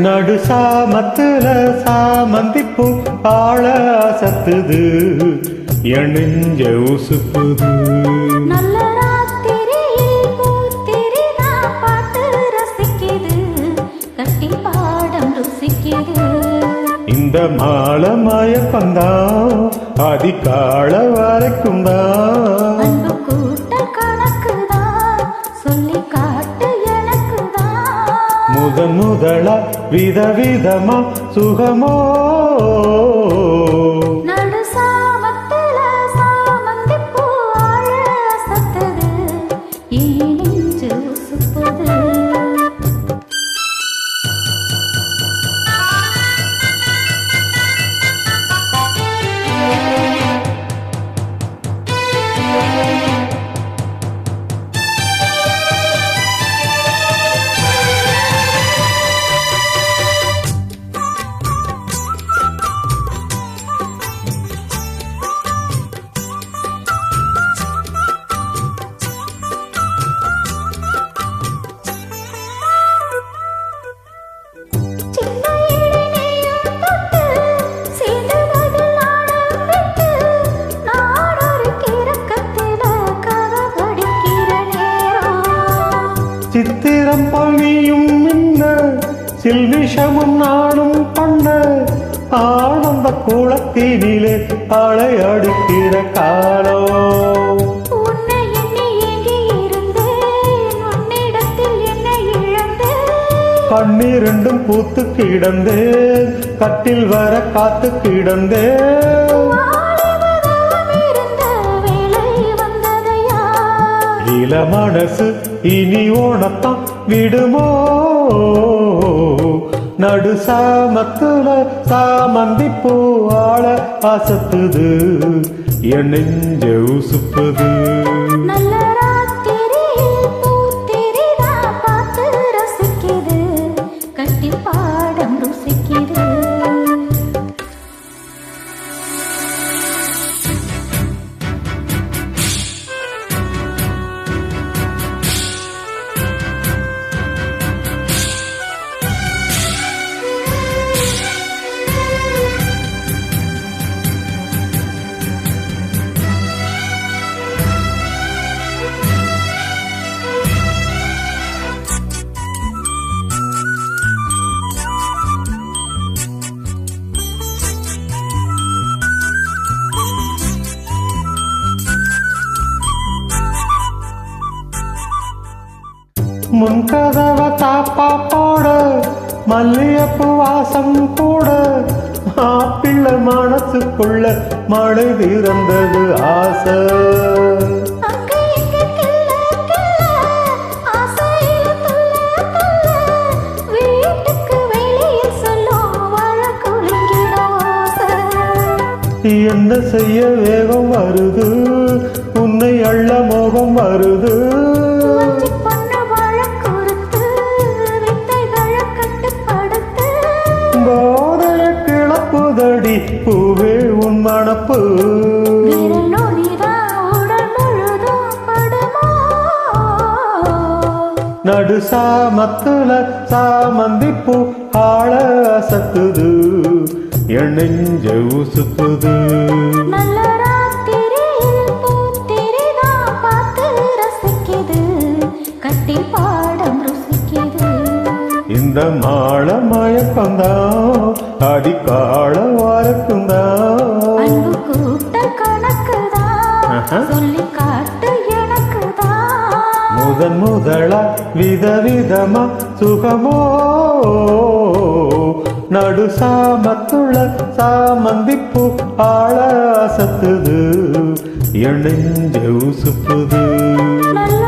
நடு சாமத்துல சாமந்திப்பூ ஆள அசத்துது என் நெஞ்ச உசுப்புது. நல்ல ராத்திரியில் பூத்திரி நான் பாட்டு ரசிக்குது, கட்டி பாடம் ருசிக்குது. இந்த மால மயக்கம்தான் அதிகால வரைக்கும் தான். அன்பு கூட்ட கணக்குதான் சொல்லி காட்டு எனக்குதான். முதலா விதவிதமா சுகமோ. நடு சாமத்துல சாமந்திப்பூ ஆழ அசத்துது, என் நெஞ்சு உசுப்புது. சித்திரம் பழியும் மின்ன சில்விஷமும் நானும் பண்ண ஆனந்த குளத்தினிலே அலையடிக்கிற காலோ. கண்ணீரெண்டும் பூத்து கிடந்தேன், கட்டில் வர காத்து கிடந்தேன். இள மனசு இனி ஓணத்தான் விடுமோ. நடு சாமத்துல சாமந்திப்பூ ஆள அசத்துது என் நெஞ்ச உசுப்புது. நல்ல ராத்திரியில் பூத்திரி நான் பாட்டு ரசிக்குது, கட்டி பாடம் ருசிக்குது. முன்கதவ தாப்பா போட மல்லியப்பு வாசம் கூட மாப்பிள்ளை மனசுக்குள்ள மழை திறந்தது ஆசை. என்ன செய்ய வேகம் வருது, உன்னை அள்ள மோகம் வருது. போதைய கிளப்புதடி பூவே உன் மணப்பு. நடு சாமத்துல சாமந்திப்பூ ஆள அசத்துது என் நெஞ்ச உசுப்புது. நல்ல ராத்திரியில் பூத்திரி நான் பாட்டு ரசிக்குது, கட்டி பாடம் ருசிக்குது. இந்த மாள மயக்கம்தான் அடிக்கால வரைக்கும்தான். அன்பு கூட்ட கணக்குதான் சொல்லி காட்டு எனக்குதான். முதலா விதவிதமா சுகமோ. நடு சாமத்துள்ள சாமந்திப்பூ ஆள அசத்துது என் நெஞ்ச உசுப்புது. நல்ல